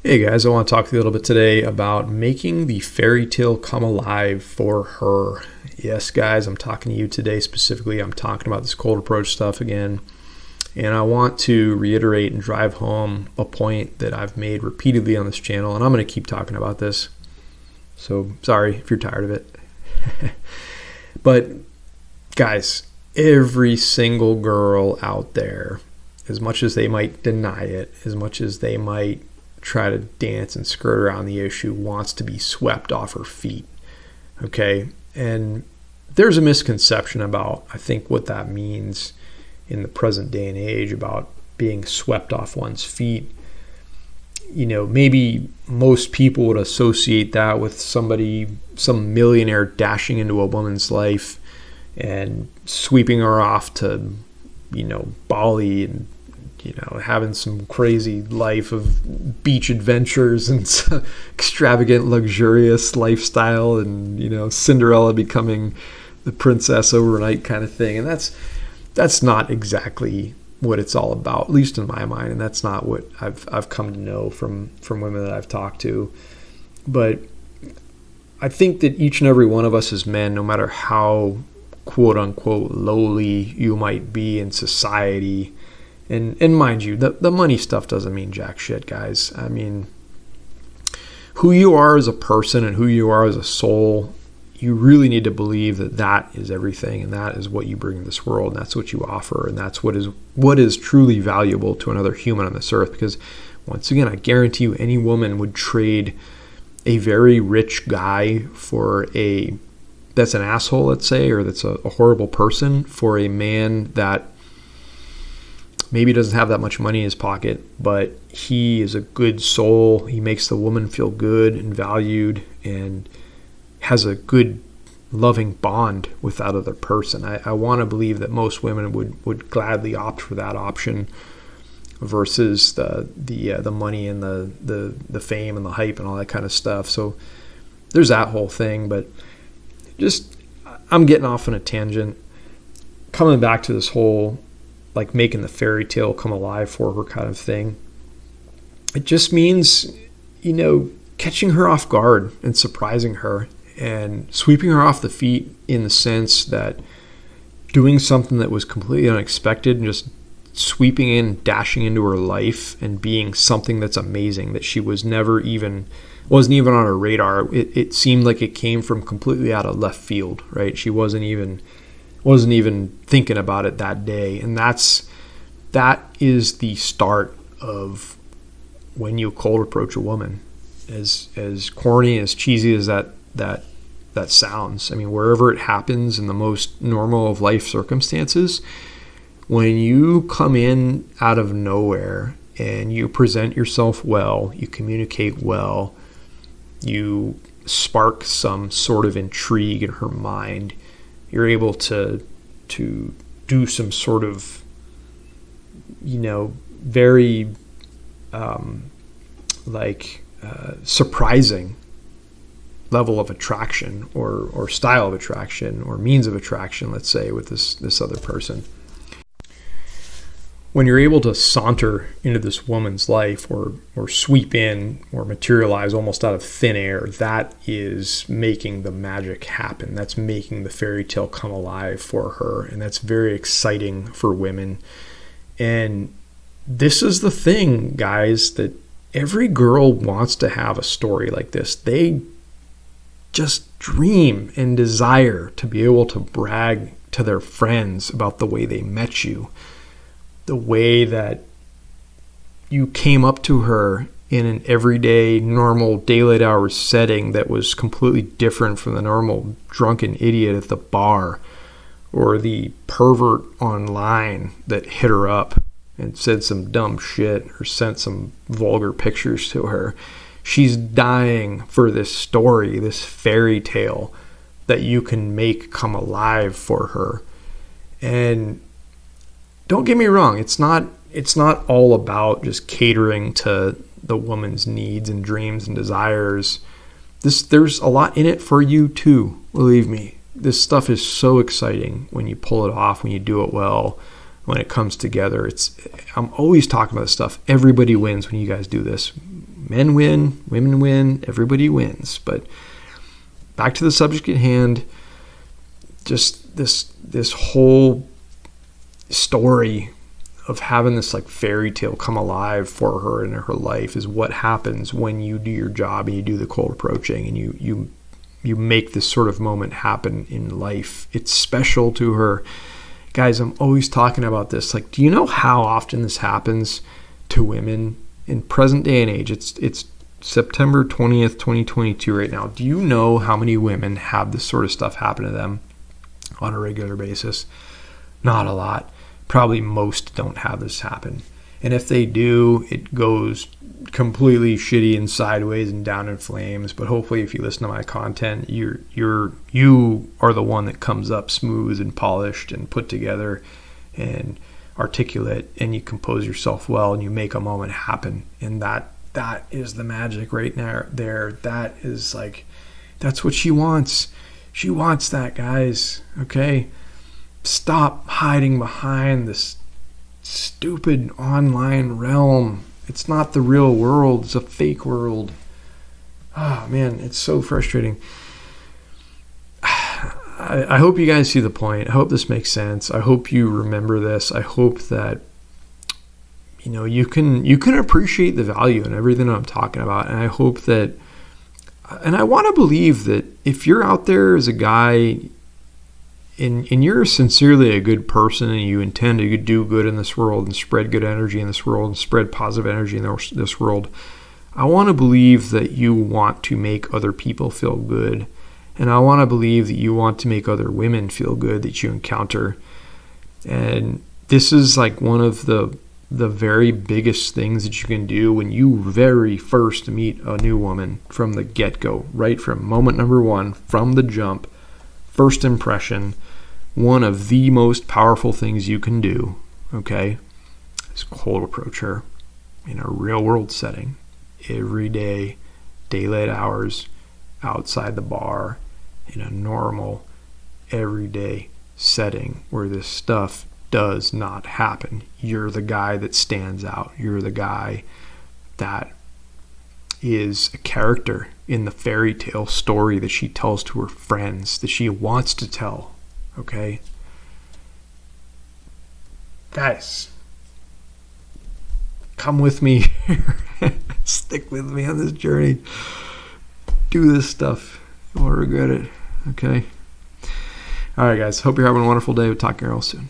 Hey guys, I want to talk to you a little bit today about making the fairy tale come alive for her. Yes, guys, I'm talking to you today specifically. I'm talking about this cold approach stuff again. And I want to reiterate and drive home a point that I've made repeatedly on this channel, and I'm going to keep talking about this. So sorry if you're tired of it. But guys, every single girl out there, as much as they might deny it, as much as they might try to dance and skirt around the issue, wants to be swept off her feet. Okay? And there's a misconception about, I think, what that means in the present day and age about being swept off one's feet. You know, maybe most people would associate that with some millionaire dashing into a woman's life and sweeping her off to, Bali and having some crazy life of beach adventures and extravagant, luxurious lifestyle and, Cinderella becoming the princess overnight kind of thing. And that's not exactly what it's all about, at least in my mind. And that's not what I've come to know from women that I've talked to. But I think that each and every one of us as men, no matter how quote unquote lowly you might be in society, and mind you, the money stuff doesn't mean jack shit, guys. I mean, who you are as a person and who you are as a soul, you really need to believe that is everything, and that is what you bring to this world, and that's what you offer, and that's what is truly valuable to another human on this earth. Because once again, I guarantee you, any woman would trade a very rich guy that's an asshole, let's say, or that's a horrible person, for a man that maybe doesn't have that much money in his pocket, but he is a good soul. He makes the woman feel good and valued and has a good, loving bond with that other person. I want to believe that most women would gladly opt for that option versus the money and the fame and the hype and all that kind of stuff. So there's that whole thing. But I'm getting off on a tangent. Coming back to this whole like making the fairy tale come alive for her kind of thing. It just means, catching her off guard and surprising her and sweeping her off the feet, in the sense that doing something that was completely unexpected and just sweeping in, dashing into her life and being something that's amazing that she wasn't even on her radar. It seemed like it came from completely out of left field, right? She wasn't even thinking about it that day. And that is the start of when you cold approach a woman. As corny, as cheesy as that sounds. I mean, wherever it happens in the most normal of life circumstances, when you come in out of nowhere and you present yourself well, you communicate well, you spark some sort of intrigue in her mind, you're able to do some sort of, very surprising level of attraction or style of attraction or means of attraction, let's say, with this other person. When you're able to saunter into this woman's life or sweep in or materialize almost out of thin air, that is making the magic happen. That's making the fairy tale come alive for her. And that's very exciting for women. And this is the thing, guys, that every girl wants to have a story like this. They just dream and desire to be able to brag to their friends about the way they met you, the way that you came up to her in an everyday, normal, daylight hours setting that was completely different from the normal drunken idiot at the bar or the pervert online that hit her up and said some dumb shit or sent some vulgar pictures to her. She's dying for this story, this fairy tale that you can make come alive for her. And don't get me wrong, it's not all about just catering to the woman's needs and dreams and desires. There's a lot in it for you too, believe me. This stuff is so exciting when you pull it off, when you do it well, when it comes together. I'm always talking about this stuff. Everybody wins when you guys do this. Men win, women win, everybody wins. But back to the subject at hand, just this whole story of having this like fairy tale come alive for her in her life is what happens when you do your job and you do the cold approaching and you make this sort of moment happen in life. It's special to her. Guys, I'm always talking about this. Like, do you know how often this happens to women in present day and age? It's September 20th, 2022 right now. Do you know how many women have this sort of stuff happen to them on a regular basis? Not a lot. Probably most don't have this happen. And if they do, it goes completely shitty and sideways and down in flames. But hopefully if you listen to my content, you are the one that comes up smooth and polished and put together and articulate, and you compose yourself well and you make a moment happen. And that is the magic right there. That is like, that's what she wants. She wants that, guys. Okay? Stop hiding behind this stupid online realm. It's not the real world. It's a fake world. Oh, man, it's so frustrating. I hope you guys see the point. I hope this makes sense. I hope you remember this. I hope that you can appreciate the value in everything I'm talking about. And I hope that, and I want to believe that if you're out there as a guy and you're sincerely a good person and you intend to do good in this world and spread good energy in this world and spread positive energy in this world, I want to believe that you want to make other people feel good. And I want to believe that you want to make other women feel good that you encounter. And this is like one of the very biggest things that you can do when you very first meet a new woman from the get-go, right from moment number one, from the jump. First impression, one of the most powerful things you can do, okay, is cold approach her in a real world setting. Every day, daylight hours, outside the bar, in a normal, everyday setting where this stuff does not happen. You're the guy that stands out. You're the guy that is a character in the fairy tale story that she tells to her friends, that she wants to tell. Okay? Guys, come with me here. Stick with me on this journey. Do this stuff. You won't regret it. Okay? All right, guys. Hope you're having a wonderful day. We'll talk to you real soon.